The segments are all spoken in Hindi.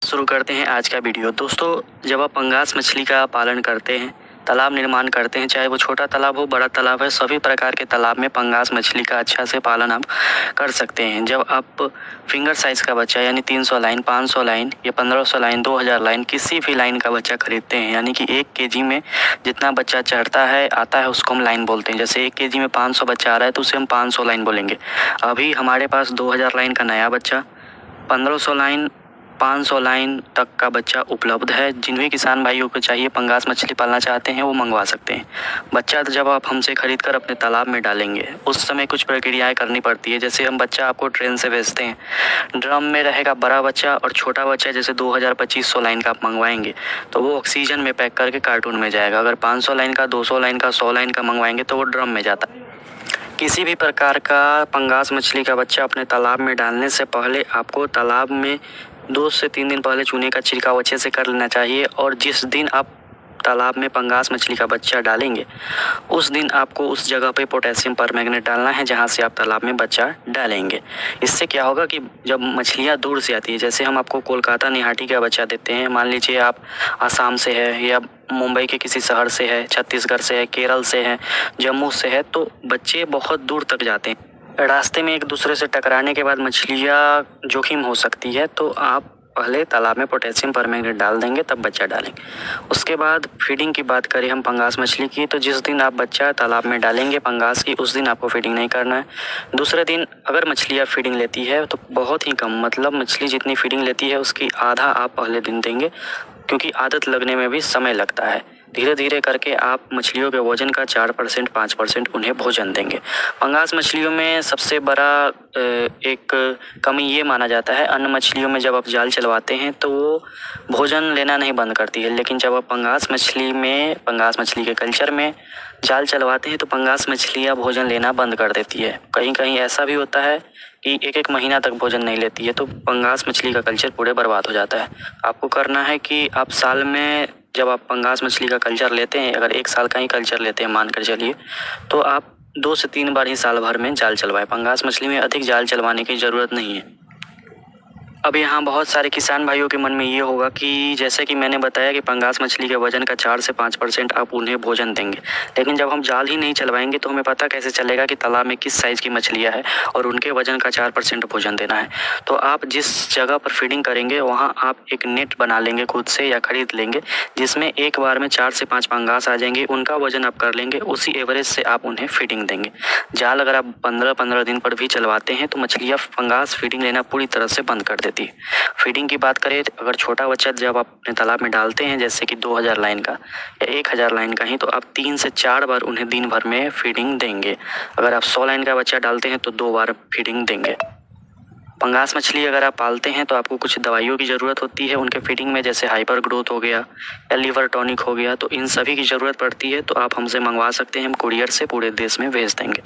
शुरू करते हैं आज का वीडियो। दोस्तों, जब आप पंगास मछली का पालन करते हैं, तालाब निर्माण करते हैं, चाहे वो छोटा तालाब हो बड़ा तालाब है, सभी प्रकार के तालाब में पंगास मछली का अच्छा से पालन आप कर सकते हैं। जब आप फिंगर साइज़ का बच्चा यानी 300 लाइन, 500 लाइन या 1500 लाइन, 2000 लाइन किसी भी लाइन का बच्चा खरीदते हैं, यानी कि 1 केजी में जितना बच्चा चढ़ता है आता है उसको हम लाइन बोलते हैं। जैसे 1 केजी में 500 बच्चा आ रहा है तो उसे हम 500 लाइन बोलेंगे। अभी हमारे पास 2000 लाइन का नया बच्चा, 1500 लाइन, 500 लाइन तक का बच्चा उपलब्ध है। जिन भी किसान भाइयों को चाहिए पंगास मछली पालना चाहते हैं वो मंगवा सकते हैं। बच्चा जब आप हमसे खरीद कर अपने तालाब में डालेंगे उस समय कुछ प्रक्रियाएं करनी पड़ती है। जैसे हम बच्चा आपको ट्रेन से भेजते हैं, ड्रम में रहेगा बड़ा बच्चा और छोटा बच्चा जैसे 2000-2500 लाइन का आप मंगवाएंगे तो वो ऑक्सीजन में पैक करके कार्टून में जाएगा। अगर 500 लाइन का, 200 लाइन का, 100 लाइन का मंगवाएंगे तो वो ड्रम में जाता है। किसी भी प्रकार का पंगास मछली का बच्चा अपने तालाब में डालने से पहले आपको तालाब में 2 से 3 दिन पहले चूने का छिड़काव अच्छे से कर लेना चाहिए। और जिस दिन आप तालाब में पंगास मछली का बच्चा डालेंगे उस दिन आपको उस जगह पे पोटेशियम परमैंगनेट डालना है जहां से आप तालाब में बच्चा डालेंगे। इससे क्या होगा कि जब मछलियां दूर से आती है, जैसे हम आपको कोलकाता निहाटी का बच्चा देते हैं, मान लीजिए आप आसाम से है या मुंबई के किसी शहर से है, छत्तीसगढ़ से है, केरल से है, जम्मू से है, तो बच्चे बहुत दूर तक जाते हैं। रास्ते में एक दूसरे से टकराने के बाद मछलियाँ जोखिम हो सकती है, तो आप पहले तालाब में पोटेशियम परमैंगनेट डाल देंगे तब बच्चा डालेंगे। उसके बाद फीडिंग की बात करें हम पंगास मछली की, तो जिस दिन आप बच्चा तालाब में डालेंगे पंगास की उस दिन आपको फीडिंग नहीं करना है। दूसरे दिन अगर मछलियाँ फीडिंग लेती है तो बहुत ही कम, मतलब मछली जितनी फीडिंग लेती है उसकी आधा आप पहले दिन देंगे, क्योंकि आदत लगने में भी समय लगता है। धीरे धीरे करके आप मछलियों के वजन का 4%, 5% उन्हें भोजन देंगे। पंगास मछलियों में सबसे बड़ा एक कमी ये माना जाता है, अन्य मछलियों में जब आप जाल चलवाते हैं तो वो भोजन लेना नहीं बंद करती है, लेकिन जब आप पंगास मछली के कल्चर में जाल चलवाते हैं तो पंगास मछलियाँ भोजन लेना बंद कर देती है। कहीं कहीं ऐसा भी होता है कि 1-1 महीना तक भोजन नहीं लेती है, तो पंगास मछली का कल्चर पूरे बर्बाद हो जाता है। आपको करना है कि आप साल में जब आप पंगास मछली का कल्चर लेते हैं, अगर 1 साल का ही कल्चर लेते हैं मान कर चलिए, तो आप 2 से 3 बार ही साल भर में जाल चलवाएं। पंगास मछली में अधिक जाल चलवाने की ज़रूरत नहीं है। अब यहाँ बहुत सारे किसान भाइयों के मन में ये होगा कि जैसे कि मैंने बताया कि पंगास मछली के वजन का 4 से 5% आप उन्हें भोजन देंगे, लेकिन जब हम जाल ही नहीं चलवाएंगे तो हमें पता कैसे चलेगा कि तालाब में किस साइज़ की मछलियाँ हैं और उनके वजन का 4% भोजन देना है। तो आप जिस जगह पर फीडिंग करेंगे वहाँ आप एक नेट बना लेंगे खुद से या खरीद लेंगे, जिसमें एक बार में 4 से 5 पंगास आ जाएंगे, उनका वजन आप कर लेंगे, उसी एवरेज से आप उन्हें फीडिंग देंगे। जाल अगर आप 15-15 दिन पर भी चलवाते हैं तो मछलियाँ पंगास फीडिंग लेना पूरी तरह से बंद कर देती है। फीडिंग की बात करें तो अगर छोटा बच्चा जब आप अपने तालाब में डालते हैं, जैसे कि 2000 लाइन का या 1000 लाइन का ही, तो आप 3 से 4 बार उन्हें दिन भर में फीडिंग देंगे। अगर आप 100 लाइन का बच्चा डालते हैं तो 2 बार फीडिंग देंगे। पंगास मछली अगर आप पालते हैं तो आपको कुछ दवाइयों की ज़रूरत होती है उनके फीडिंग में, जैसे हाइपर ग्रोथ हो गया या लीवर टॉनिक हो गया, तो इन सभी की ज़रूरत पड़ती है। तो आप हमसे मंगवा सकते हैं, हम कुरियर से पूरे देश में भेज देंगे।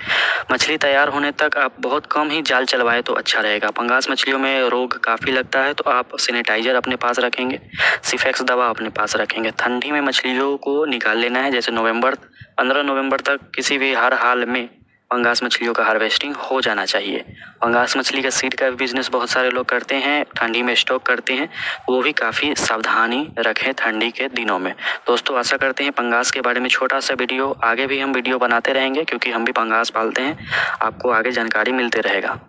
मछली तैयार होने तक आप बहुत कम ही जाल चलवाएं तो अच्छा रहेगा। पंगास मछलियों में रोग काफ़ी लगता है, तो आप सैनिटाइजर अपने पास रखेंगे, सिफेक्स दवा अपने पास रखेंगे। ठंडी में मछलियों को निकाल लेना है, जैसे 15 नवंबर तक किसी भी हर हाल में पंगास मछलियों का हार्वेस्टिंग हो जाना चाहिए। पंगास मछली का सीड का बिजनेस बहुत सारे लोग करते हैं, ठंडी में स्टॉक करते हैं, वो भी काफ़ी सावधानी रखें ठंडी के दिनों में। दोस्तों, आशा करते हैं पंगास के बारे में छोटा सा वीडियो, आगे भी हम वीडियो बनाते रहेंगे क्योंकि हम भी पंगास पालते हैं, आपको आगे जानकारी मिलते रहेगा।